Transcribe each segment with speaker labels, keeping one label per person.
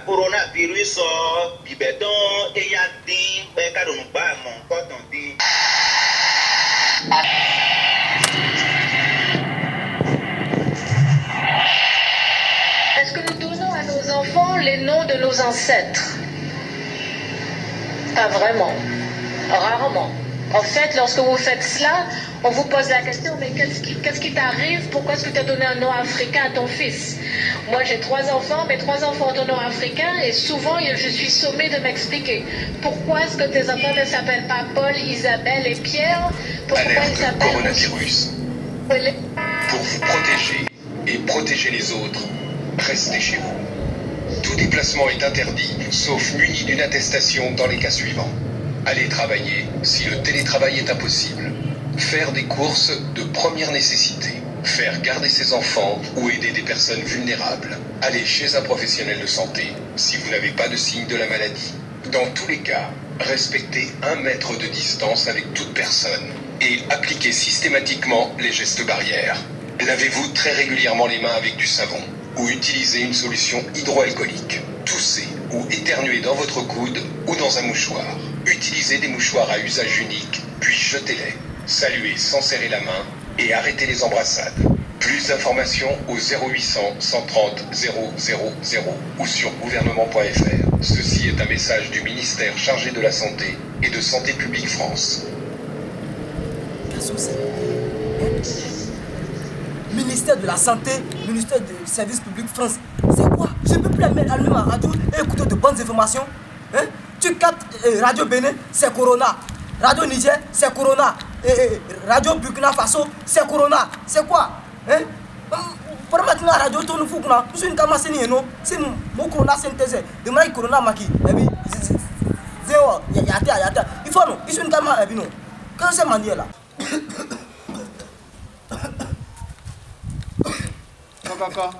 Speaker 1: Coronavirus bibedon eyatin bekadonu ba mon kotonti.
Speaker 2: Est-ce que nous donnons à nos enfants les noms de nos ancêtres? Pas vraiment, rarement. En fait, lorsque vous faites cela, on vous pose la question, mais qu'est-ce qui t'arrive? Pourquoi est-ce que tu as donné un nom africain à ton fils? Moi, j'ai 3 enfants, mes 3 enfants ont un nom africain, et souvent, je suis sommée de m'expliquer. Pourquoi est-ce que tes enfants ne s'appellent pas Paul, Isabelle et Pierre? Pourquoi ils s'appellent...
Speaker 3: Coronavirus. Pour vous protéger et protéger les autres, restez chez vous. Tout déplacement est interdit, sauf muni d'une attestation dans les cas suivants. Aller travailler si le télétravail est impossible. Faire des courses de première nécessité. Faire garder ses enfants ou aider des personnes vulnérables. Aller chez un professionnel de santé si vous n'avez pas de signe de la maladie. Dans tous les cas, respectez 1 mètre de distance avec toute personne et appliquez systématiquement les gestes barrières. Lavez-vous très régulièrement les mains avec du savon ou utilisez une solution hydroalcoolique. Toussez ou éternuez dans votre coude ou dans un mouchoir. Utilisez des mouchoirs à usage unique, puis jetez-les. Saluez sans serrer la main et arrêtez les embrassades. Plus d'informations au 0800 130 000 ou sur gouvernement.fr. Ceci est un message du ministère chargé de la Santé et de Santé publique France.
Speaker 4: Ministère de la Santé, ministère du Service public France. C'est quoi? Je ne peux plus allumer ma radio et écouter de bonnes informations. Hein? Tu captes Radio Bénin, c'est Corona. Radio Niger, c'est Corona. Radio Burkina Faso, c'est Corona. C'est quoi? Hein? Pour maintenant, la radio tourne fou. Je suis une camassénie, non? C'est mon Corona synthèse. Demain, Corona maki. Il faut non? Je suis une camassénie, non? Qu'est-ce que c'est manier là?
Speaker 5: Kaka.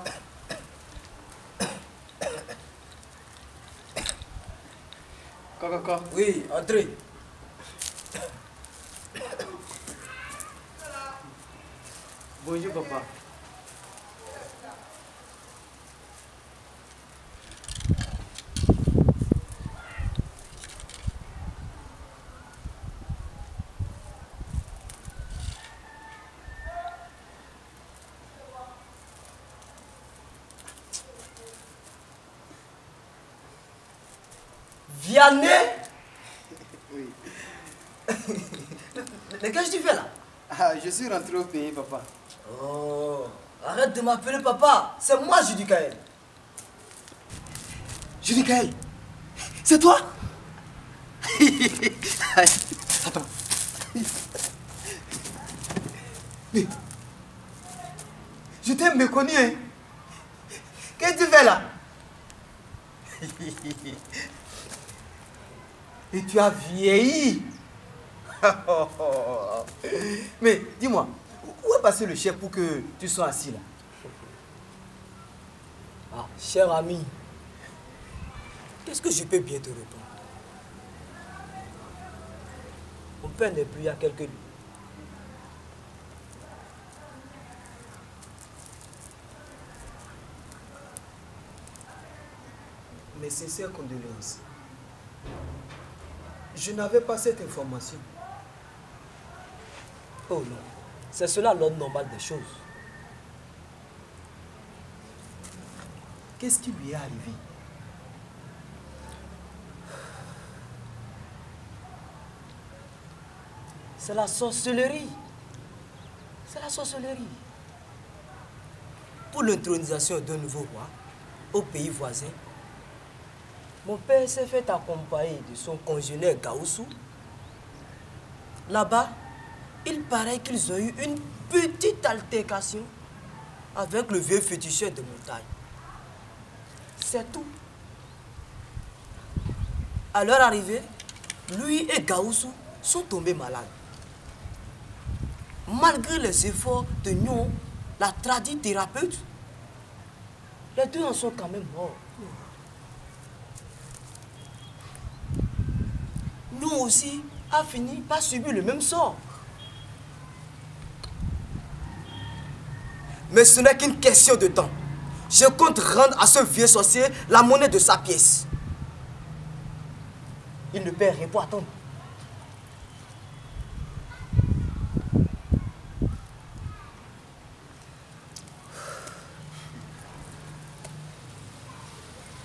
Speaker 5: Kaka.
Speaker 4: Oui, entrez.
Speaker 5: Bonjour papa.
Speaker 4: Vianney?
Speaker 5: Oui.
Speaker 4: Mais qu'est-ce que tu fais là?
Speaker 5: Ah, je suis rentré au pays, papa.
Speaker 4: Oh, arrête de m'appeler papa. C'est moi, Judicaël.
Speaker 5: Judicaël, c'est toi? Attends. Mais, je t'ai méconnu, hein? Qu'est-ce que tu fais là? Et tu as vieilli. Mais dis-moi, où est passé le chef pour que tu sois assis là?
Speaker 4: Ah, cher ami, qu'est-ce que je peux bien te répondre? Mon père n'est plus il y a quelques jours. Mes sincères condoléances. Je n'avais pas cette information. Oh non, c'est cela l'ordre normal des choses. Qu'est-ce qui lui est arrivé? C'est la sorcellerie. C'est la sorcellerie. Pour l'intronisation d'un nouveau roi au pays voisin, mon père s'est fait accompagner de son congénère Gaoussou. Là-bas, il paraît qu'ils ont eu une petite altercation avec le vieux féticheur de montagne. C'est tout. À leur arrivée, lui et Gaoussou sont tombés malades. Malgré les efforts de Nyon, la tradie thérapeute, les deux en sont quand même morts. Nous aussi a fini par subir le même sort. Mais ce n'est qu'une question de temps. Je compte rendre à ce vieux sorcier la monnaie de sa pièce. Il ne peut rien pour attendre.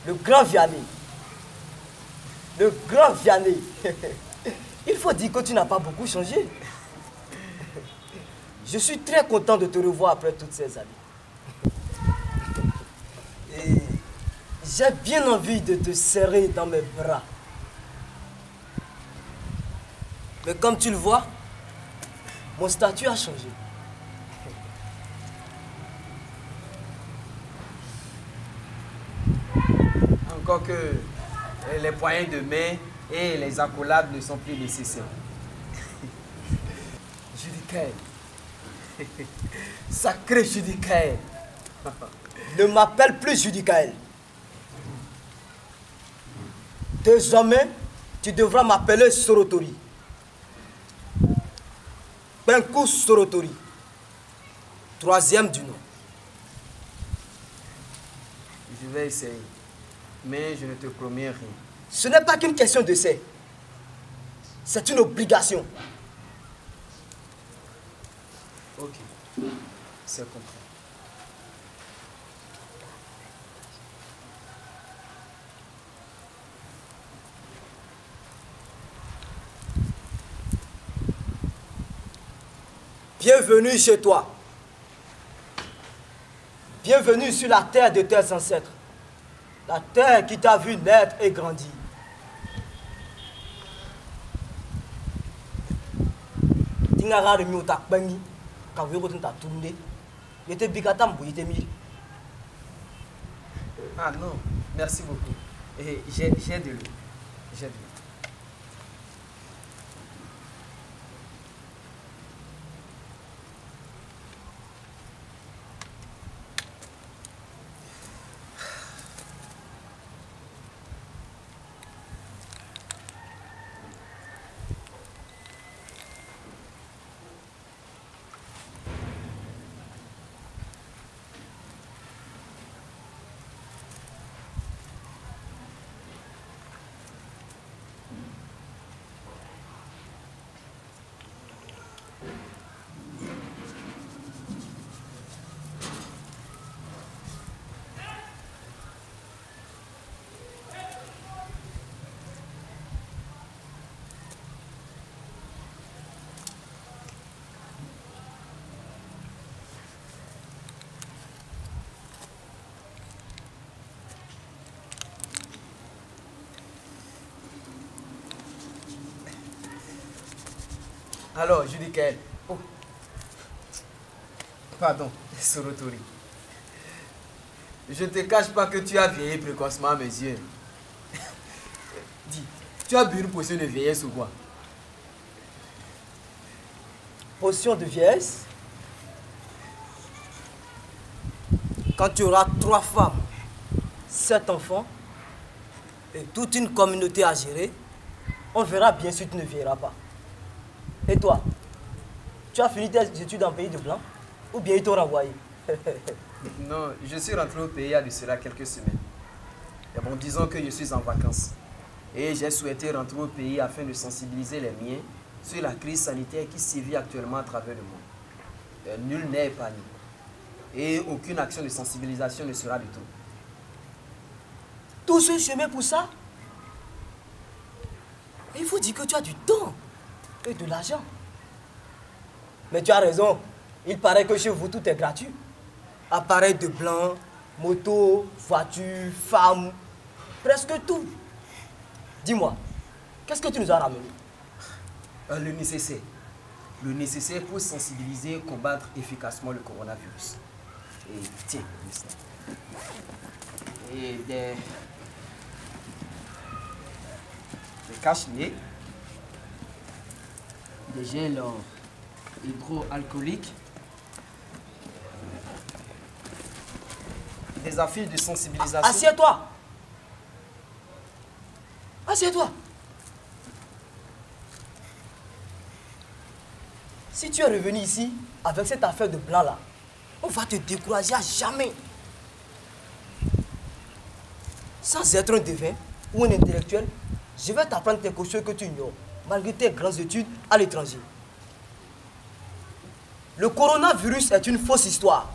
Speaker 4: Le grand Vianney. Le grand Vianney. Il faut dire que tu n'as pas beaucoup changé. Je suis très content de te revoir après toutes ces années. Et j'ai bien envie de te serrer dans mes bras. Mais comme tu le vois, mon statut a changé.
Speaker 5: Encore que les poignées de main et les accolades ne sont plus nécessaires.
Speaker 4: Judicaël. Sacré Judicaël. Ne m'appelle plus Judicaël. Désormais, tu devras m'appeler Sorotori. Benkou Sorotori. Troisième du nom.
Speaker 5: Je vais essayer. Mais je ne te promets rien.
Speaker 4: Ce n'est pas qu'une question d'essai. C'est une obligation.
Speaker 5: Ok. C'est compris.
Speaker 4: Bienvenue chez toi. Bienvenue sur la terre de tes ancêtres. La terre qui t'a vu naître et grandir.
Speaker 5: Ah non, merci beaucoup. Et j'ai de l'eau. J'ai de l'eau. Alors, Judicaël. Oh. Pardon, Sorotori. Je ne te cache pas que tu as vieilli précocement à mes yeux. Dis, tu as bu une potion de vieillesse ou quoi?
Speaker 4: Potion de vieillesse? Quand tu auras 3 femmes, 7 enfants et toute une communauté à gérer, on verra bien si tu ne vieilliras pas. Et toi, tu as fini tes études en pays de blanc ou bien ils t'ont renvoyé?
Speaker 5: Non, je suis rentré au pays il y a de cela quelques semaines. Et bon, disons que je suis en vacances. Et j'ai souhaité rentrer au pays afin de sensibiliser les miens sur la crise sanitaire qui sévit actuellement à travers le monde. Nul n'est épargné. Et aucune action de sensibilisation ne sera de tout.
Speaker 4: Tout ce chemin pour ça? Il faut dire que tu as du temps et de l'argent. Mais tu as raison. Il paraît que chez vous, tout est gratuit. Appareils de blanc, moto, voiture, femme, presque tout. Dis-moi, qu'est-ce que tu nous as ramené?
Speaker 5: Le nécessaire. Le nécessaire pour sensibiliser et combattre efficacement le coronavirus. Et tiens, et des... cache-nez, des gels hydroalcooliques, des affiches de sensibilisation.
Speaker 4: Assieds-toi. Assieds-toi. Si tu es revenu ici avec cette affaire de blanc là, on va te décourager à jamais. Sans être un devin ou un intellectuel, je vais t'apprendre quelque chose que tu ignores, malgré tes grandes études à l'étranger. Le coronavirus est une fausse histoire.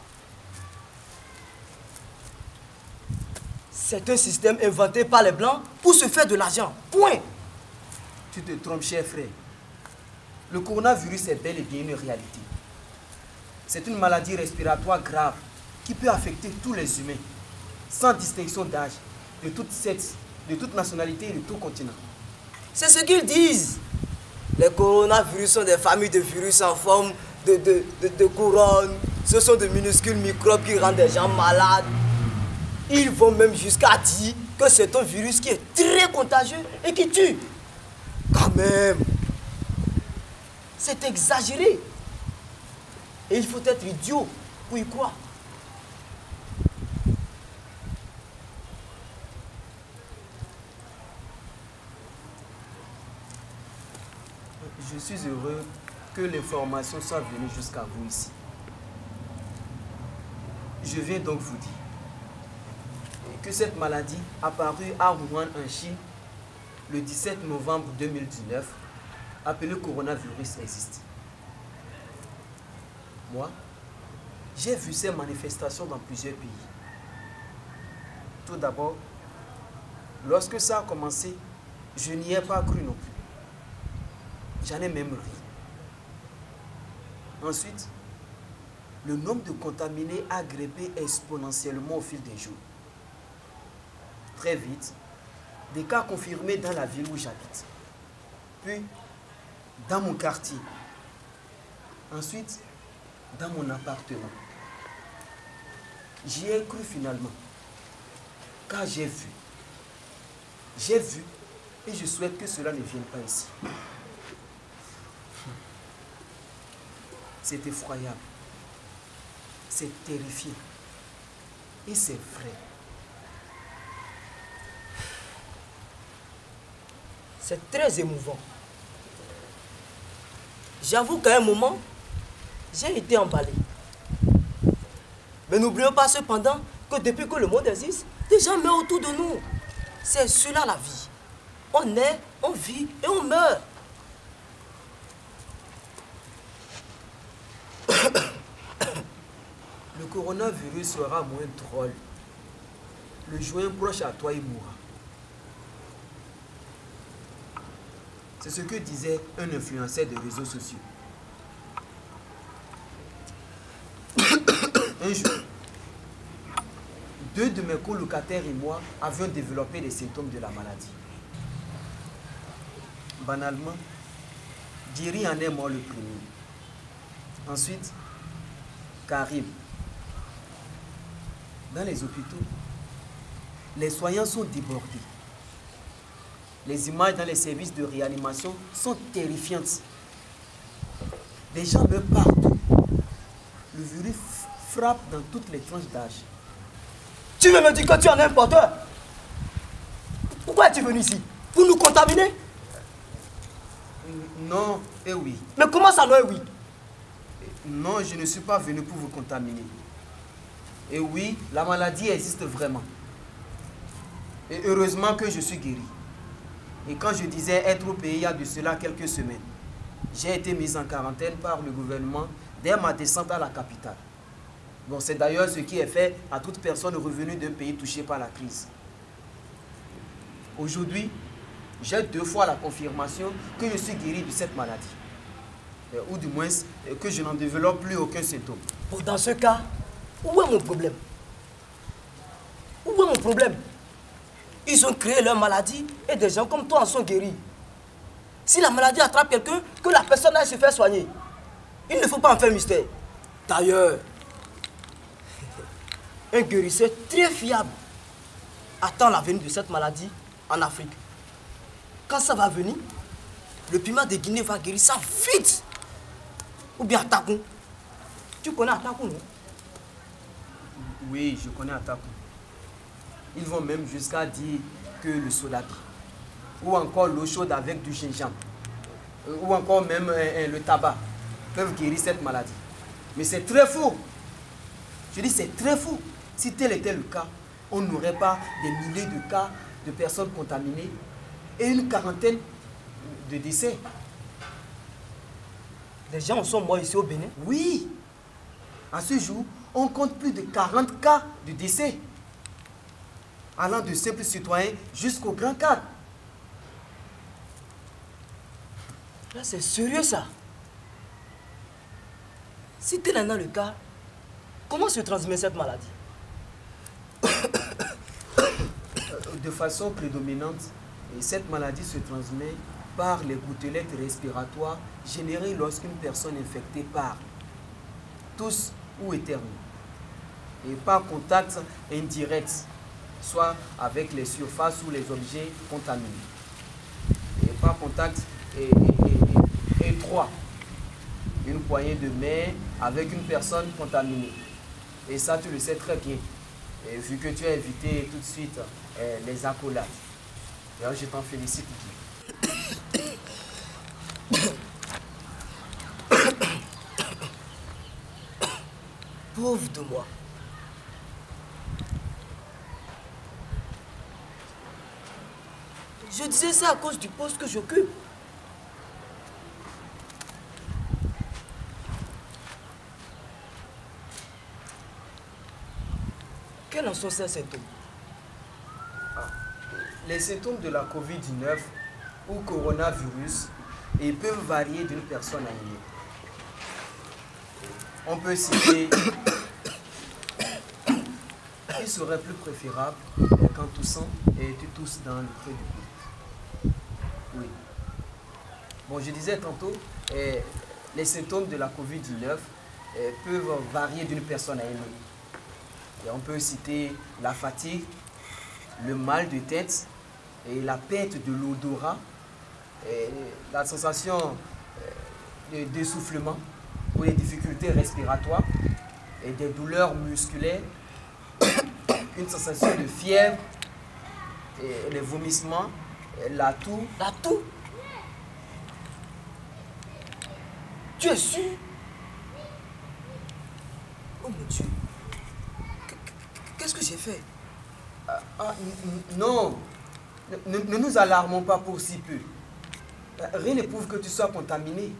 Speaker 4: C'est un système inventé par les Blancs pour se faire de l'argent. Point.
Speaker 5: Tu te trompes, cher frère. Le coronavirus est bel et bien une réalité. C'est une maladie respiratoire grave qui peut affecter tous les humains, sans distinction d'âge, de toute sexe, de toute nationalité et de tout continent.
Speaker 4: C'est ce qu'ils disent. Les coronavirus sont des familles de virus en forme de couronne. Ce sont de minuscules microbes qui rendent des gens malades. Ils vont même jusqu'à dire que c'est un virus qui est très contagieux et qui tue. Quand même. C'est exagéré. Et il faut être idiot pour y croire.
Speaker 5: Je suis heureux que l'information soit venue jusqu'à vous ici. Je viens donc vous dire que cette maladie apparue à Wuhan en Chine le 17 novembre 2019, appelée coronavirus, existe. Moi, j'ai vu ces manifestations dans plusieurs pays. Tout d'abord, lorsque ça a commencé, je n'y ai pas cru non plus. J'en ai même ri. Ensuite, le nombre de contaminés a grimpé exponentiellement au fil des jours. Très vite, des cas confirmés dans la ville où j'habite. Puis, dans mon quartier. Ensuite, dans mon appartement. J'y ai cru finalement. Car j'ai vu. J'ai vu et je souhaite que cela ne vienne pas ici. C'est effroyable. C'est terrifiant. Et c'est vrai.
Speaker 4: C'est très émouvant. J'avoue qu'à un moment, j'ai été emballé. Mais n'oublions pas cependant que depuis que le monde existe, des gens meurent autour de nous. C'est cela la vie. On naît, on vit et on meurt.
Speaker 5: Le coronavirus sera moins drôle. Le joint proche à toi, il mourra. C'est ce que disait un influenceur des réseaux sociaux. Un jour, 2 de mes colocataires et moi avions développé les symptômes de la maladie. Banalement, Jerry en est mort le premier. Ensuite, Karim. Dans les hôpitaux, les soignants sont débordés. Les images dans les services de réanimation sont terrifiantes. Les gens meurent partout. Le virus frappe dans toutes les tranches d'âge.
Speaker 4: Tu veux me dire que tu en es un porteur? Pourquoi es-tu venu ici? Pour nous contaminer?
Speaker 5: Non, et oui.
Speaker 4: Mais comment ça, non, et oui?
Speaker 5: Non, je ne suis pas venu pour vous contaminer. Et oui, la maladie existe vraiment. Et heureusement que je suis guéri. Et quand je disais être au pays il y a de cela quelques semaines, j'ai été mis en quarantaine par le gouvernement dès ma descente à la capitale. Bon, c'est d'ailleurs ce qui est fait à toute personne revenue d'un pays touché par la crise. Aujourd'hui, j'ai 2 fois la confirmation que je suis guéri de cette maladie. Ou du moins, que je n'en développe plus aucun symptôme.
Speaker 4: Bon, dans ce cas, où est mon problème? Où est mon problème? Ils ont créé leur maladie et des gens comme toi en sont guéris. Si la maladie attrape quelqu'un, que la personne aille se faire soigner. Il ne faut pas en faire mystère. D'ailleurs, un guérisseur très fiable attend la venue de cette maladie en Afrique. quand ça va venir, le piment de Guinée va guérir ça vite. Ou bien Atakou. Tu connais Atakou, non?
Speaker 5: Oui, je connais Atakou. Ils vont même jusqu'à dire que le sodapi, ou encore l'eau chaude avec du gingembre, ou encore même le tabac, peuvent guérir cette maladie. Mais c'est très faux. Je dis c'est très faux. Si tel était le cas, on n'aurait pas des milliers de cas de personnes contaminées et une quarantaine de décès.
Speaker 4: Les gens en sont morts ici au Bénin?
Speaker 5: Oui. À ce jour, on compte plus de 40 cas de décès, allant de simples citoyens jusqu'aux grands cadres.
Speaker 4: Là, c'est sérieux ça. Si tel est dans le cas, comment se transmet cette maladie?
Speaker 5: De façon prédominante, cette maladie se transmet par les gouttelettes respiratoires générées lorsqu'une personne infectée parle, tousse ou éternue, et par contact indirect, soit avec les surfaces ou les objets contaminés, et par contact étroit, une poignée de main avec une personne contaminée. Et ça, tu le sais très bien. Et vu que tu as évité tout de suite les accolades. D'ailleurs, je t'en félicite.
Speaker 4: Pauvre de moi. Je disais ça à cause du poste que j'occupe. Quels en sont ces symptômes?
Speaker 5: Les symptômes de la COVID-19 ou coronavirus peuvent varier d'une personne à une autre. On peut citer, il serait plus préférable qu'en toussant et tu tousses dans le creux du coude. Oui. Bon, je disais tantôt, les symptômes de la COVID-19 peuvent varier d'une personne à une autre. Et on peut citer la fatigue, le mal de tête et la perte de l'odorat, la sensation d'essoufflement ou les difficultés respiratoires et des douleurs musculaires, une sensation de fièvre, et les vomissements, la toux.
Speaker 4: La toux? Tu es sûr? Oh mon Dieu. Qu'est-ce que j'ai fait?
Speaker 5: Non, ne nous alarmons pas pour si peu. Rien ne prouve que tu sois contaminé.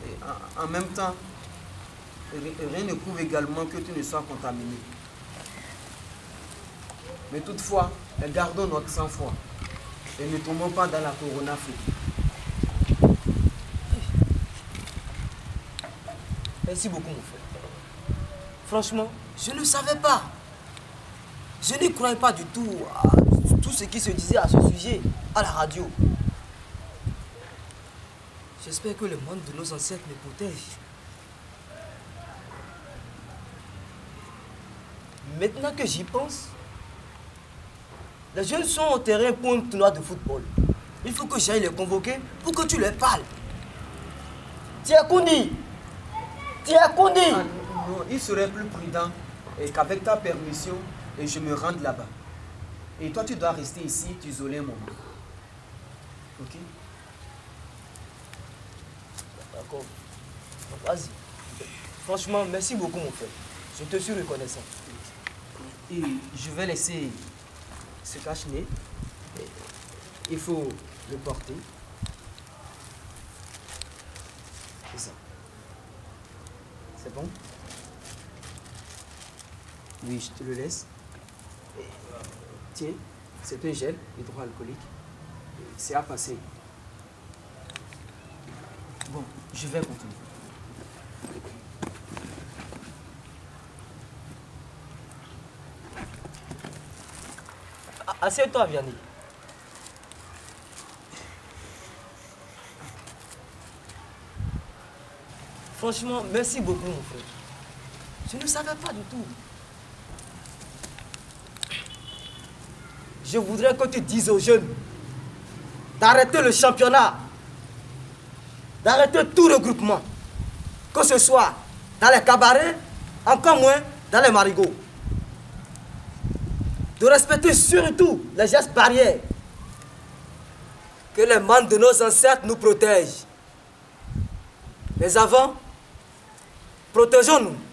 Speaker 5: Et en même temps, rien ne prouve également que tu ne sois contaminé. Mais toutefois, gardons notre sang-froid et ne tombons pas dans la coronaphobie.
Speaker 4: Merci beaucoup, mon frère. Franchement, je ne savais pas. Je ne croyais pas du tout à tout ce qui se disait à ce sujet à la radio. J'espère que le monde de nos ancêtres me protège. Maintenant que j'y pense, les jeunes sont au terrain pour un tournoi de football. Il faut que j'aille les convoquer pour que tu leur parles. Tia Koundi! Tia Koundi!
Speaker 5: Non, il serait plus prudent qu'avec ta permission, je me rende là-bas. Et toi, tu dois rester ici, t'isoler un moment. Ok?
Speaker 4: D'accord. Vas-y. Franchement, merci beaucoup, mon frère. Je te suis reconnaissant.
Speaker 5: Et je vais laisser ce cache-nez. Il faut le porter. C'est ça. C'est bon? Oui, je te le laisse. Tiens, c'est un gel hydroalcoolique. C'est à passer. Bon, je vais continuer.
Speaker 4: Assieds-toi, Vianney. Franchement, merci beaucoup, mon frère. Je ne savais pas du tout. Je voudrais que tu dises aux jeunes d'arrêter le championnat, d'arrêter tout regroupement, que ce soit dans les cabarets, encore moins dans les marigots. De respecter surtout les gestes barrières. Que les membres de nos ancêtres nous protègent. Mais avant, protégeons-nous.